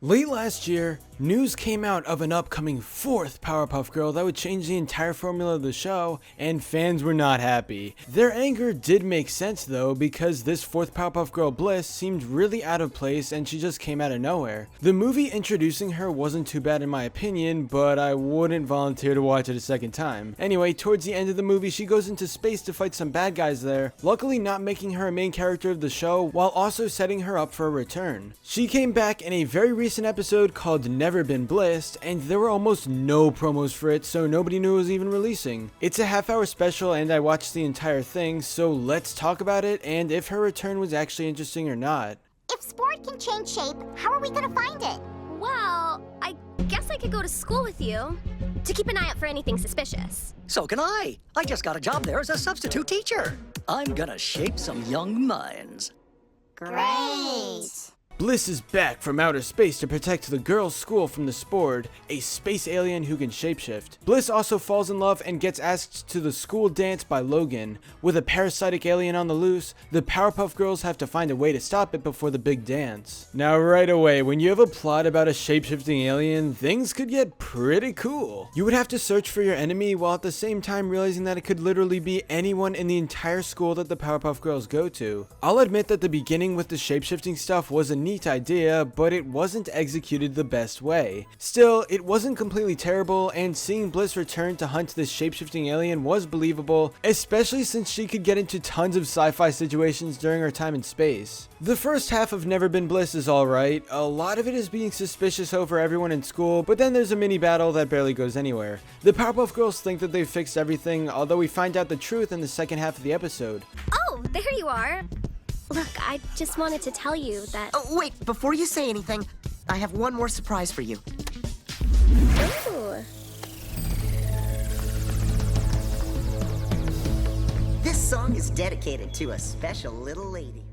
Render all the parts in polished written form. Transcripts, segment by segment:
Late last year, news came out of an upcoming fourth Powerpuff Girl that would change the entire formula of the show, and fans were not happy. Their anger did make sense though, because this fourth Powerpuff Girl, Bliss, seemed really out of place and she just came out of nowhere. The movie introducing her wasn't too bad in my opinion, but I wouldn't volunteer to watch it a second time. Anyway, towards the end of the movie, she goes into space to fight some bad guys there, luckily not making her a main character of the show, while also setting her up for a return. She came back in a very recent episode called Never Been Blissed, and there were almost no promos for it, so nobody knew it was even releasing. It's a half-hour special and I watched the entire thing, so let's talk about it and if her return was actually interesting or not. If Sport can change shape, how are we gonna find it? Well, I guess I could go to school with you to keep an eye out for anything suspicious. So can I. I just got a job there as a substitute teacher. I'm gonna shape some young minds. Great! Bliss is back from outer space to protect the girls' school from the Spore, a space alien who can shapeshift. Bliss also falls in love and gets asked to the school dance by Logan. With a parasitic alien on the loose, the Powerpuff Girls have to find a way to stop it before the big dance. Now right away, when you have a plot about a shapeshifting alien, things could get pretty cool. You would have to search for your enemy while at the same time realizing that it could literally be anyone in the entire school that the Powerpuff Girls go to. I'll admit that the beginning with the shapeshifting stuff was a neat idea, but it wasn't executed the best way. Still, it wasn't completely terrible, and seeing Bliss return to hunt this shapeshifting alien was believable, especially since she could get into tons of sci-fi situations during her time in space. The first half of Never Been Bliss is alright, a lot of it is being suspicious over everyone in school, but then there's a mini battle that barely goes anywhere. The Powerpuff Girls think that they've fixed everything, although we find out the truth in the second half of the episode. Oh, there you are. Look, I just wanted to tell you that... Oh, wait, before you say anything, I have one more surprise for you. Ooh. This song is dedicated to a special little lady.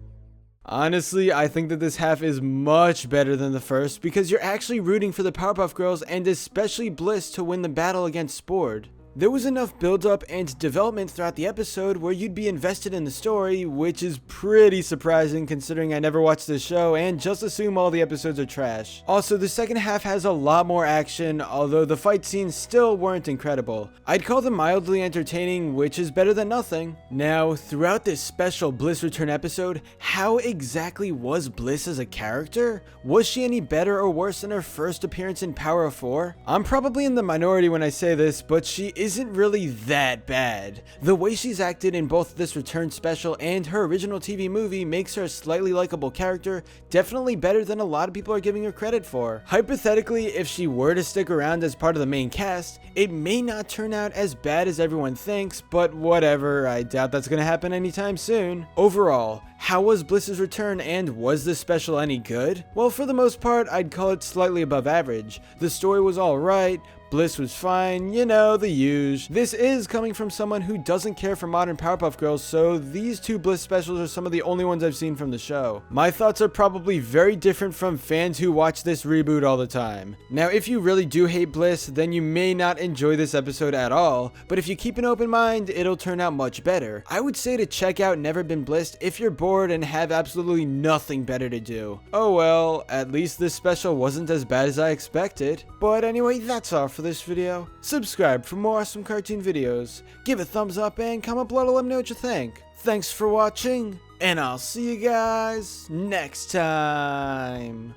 Honestly, I think that this half is much better than the first because you're actually rooting for the Powerpuff Girls and especially Bliss to win the battle against Spore. There was enough build-up and development throughout the episode where you'd be invested in the story, which is pretty surprising considering I never watched this show and just assume all the episodes are trash. Also, the second half has a lot more action, although the fight scenes still weren't incredible. I'd call them mildly entertaining, which is better than nothing. Now, throughout this special Bliss Return episode, how exactly was Bliss as a character? Was she any better or worse than her first appearance in Power of 4? I'm probably in the minority when I say this, but she isn't really that bad. The way she's acted in both this return special and her original TV movie makes her a slightly likable character, definitely better than a lot of people are giving her credit for. Hypothetically, if she were to stick around as part of the main cast, it may not turn out as bad as everyone thinks, but whatever, I doubt that's gonna happen anytime soon. Overall, how was Bliss's return and was this special any good? Well, for the most part, I'd call it slightly above average. The story was alright, Bliss was fine, you know, the usual. This is coming from someone who doesn't care for modern Powerpuff Girls, so these two Bliss specials are some of the only ones I've seen from the show. My thoughts are probably very different from fans who watch this reboot all the time. Now, if you really do hate Bliss, then you may not enjoy this episode at all, but if you keep an open mind, it'll turn out much better. I would say to check out Never Been Blissed if you're bored and have absolutely nothing better to do. Oh well, at least this special wasn't as bad as I expected. But anyway, that's all for this video. Subscribe for more awesome cartoon videos. Give a thumbs up and comment below to let me know what you think. Thanks for watching, and I'll see you guys next time.